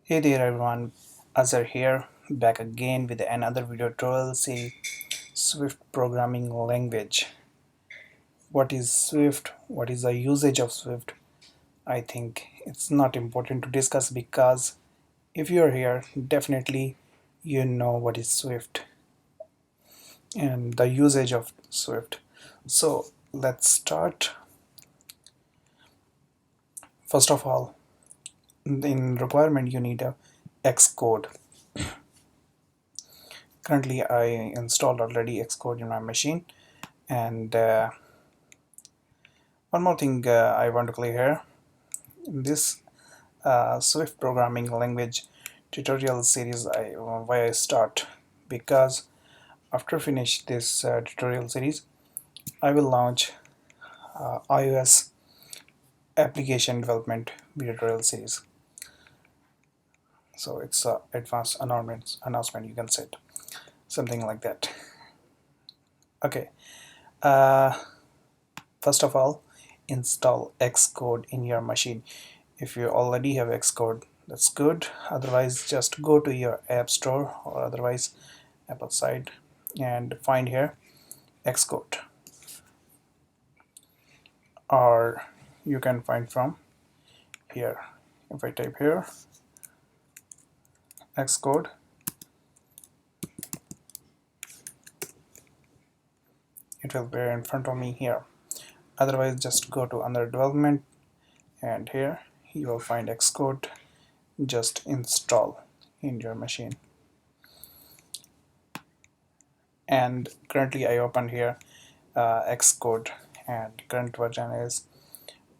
Hey there everyone, Azhar here, back again with another video tutorial. Say Swift programming language. What is Swift? What is the usage of Swift? I think it's not important to discuss because if you're here, definitely you know what is Swift and the usage of Swift. So let's start. First of all, in requirement you need a Xcode. Currently I installed already Xcode in my machine, and one more thing I want to clear here. In this Swift programming language tutorial series, why I start, because after finish this tutorial series, I will launch iOS application development video tutorial series. So it's a advanced announcement, you can say it, something like that. Okay. Uh, First of all, install Xcode in your machine. If you already have Xcode, that's good. Otherwise, just go to your App Store or otherwise Apple side and find here Xcode, or you can find from here. If I type here Xcode, it will be in front of me here. Otherwise, just go to under development, and here you will find Xcode. Just install in your machine. And currently I opened here Xcode, and current version is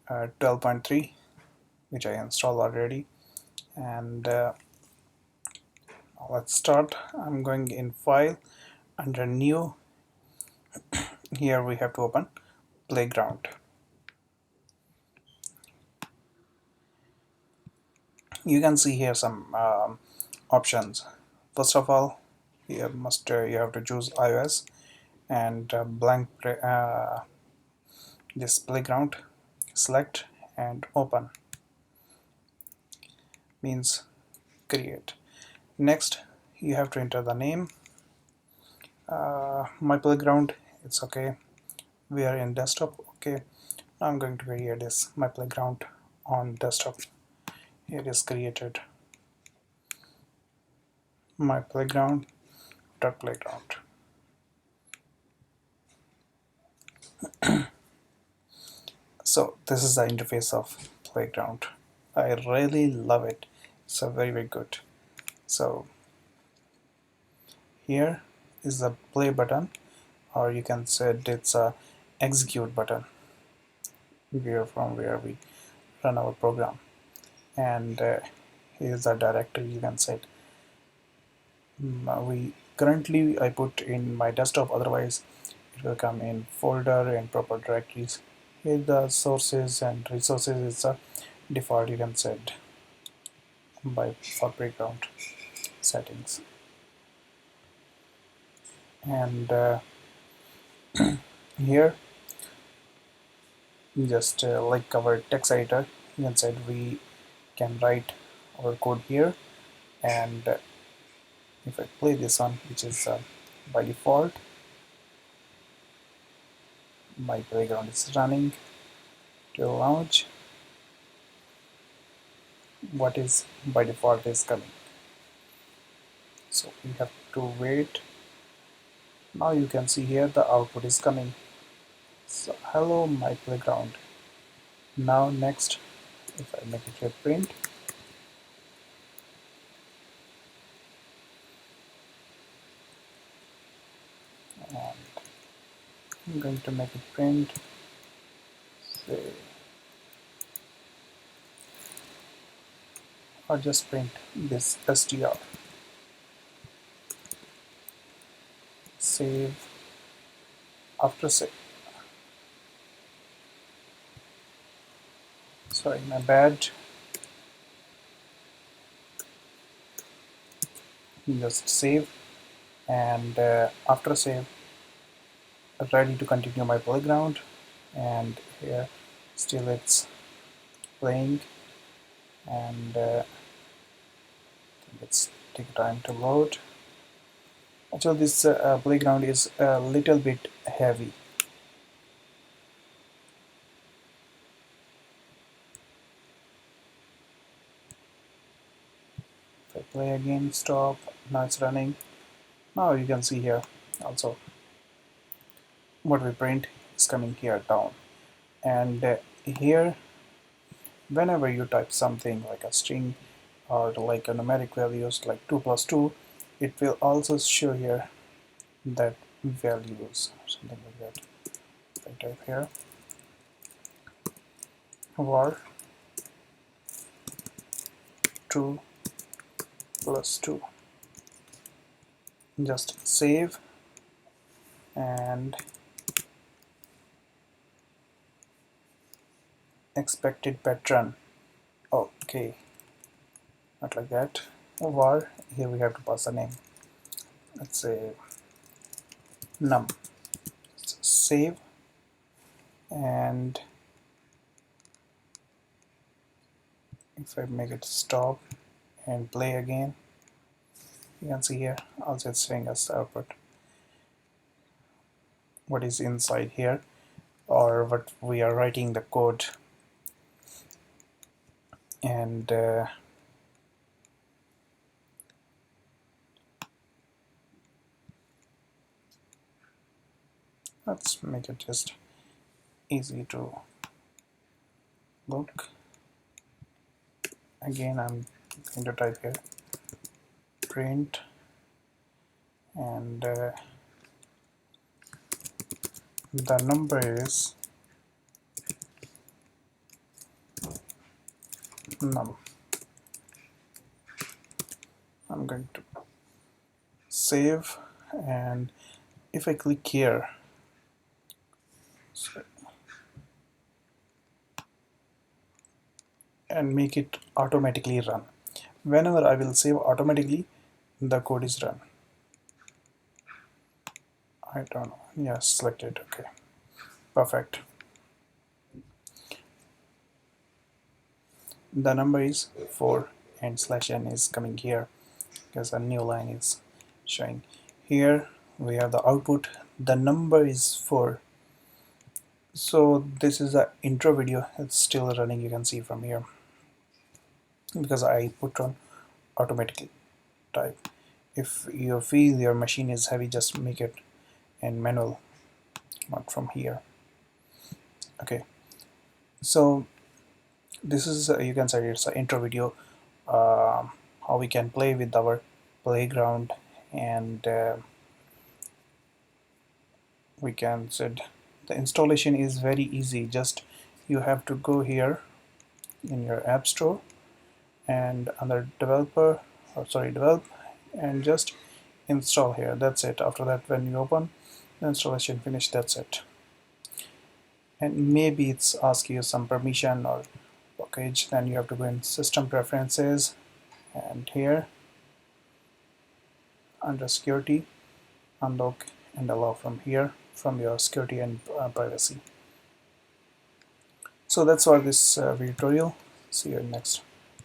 12.3, which I installed already. And let's start. I'm going in file, under new. Here we have to open playground. You can see here some options. First of all, you have to choose iOS, and blank this playground, select and open, means create. Next, you have to enter the name. My playground, it's okay. We are in desktop. Okay, I'm going to create this my playground on desktop. It is created, my playground dot playground. So this is the interface of playground. I really love it. It's a very good. So here is the play button, or you can say it's a execute button, where we run our program. And here's the directory, you can say. We currently I put in my desktop, otherwise it will come in folder and proper directories. Here the sources and resources is a default, you can set by for background settings. And here just like our text editor, you can say we can write our code here. And if I play this one, which is by default, my playground is running. To launch, what is by default is coming, so we have to wait. Now you can see here the output is coming. So hello my playground. Now next, if I make it here print, and I'm going to make it print, say, or just print this str. Save. After save, sorry, my bad, just save. And after save, ready to continue my playground. And here still it's playing. And Let's take time to load. Actually, this playground is a little bit heavy. If I play again, stop, now it's running. Now you can see here also what we print is coming here down. And here, whenever you type something like a string or like a numeric values like 2 plus 2, it will also show here that values, something like that. If I type here var 2 plus 2, just save and expected pattern. Okay, not like that. Var, here we have to pass a name. Let's say num. Save and if I make it stop and play again, you can see here also it's showing us the output, what is inside here or what we are writing the code. And let's make it just easy to look. Again, I'm going to type here print and the number is num. I'm going to save, and if I click here, and make it automatically run. Whenever I will save, automatically the code is run. I don't know. Yes, selected. Okay, perfect. The number is 4 and /n is coming here because a new line is showing. Here we have the output. The number is 4. So this is the intro video. It's still running. You can see from here because I put on automatically type. If you feel your machine is heavy, just make it in manual, not from here. Okay, so this is you can say it's an intro video, how we can play with our playground, and we can said the installation is very easy. Just you have to go here in your app store and under developer, or sorry, develop, and just install here. That's it. After that, when you open the installation finish, that's it. And maybe it's ask you some permission or package, then you have to go in system preferences and here under security unlock and allow from here from your security and privacy. So that's for this tutorial. See you next.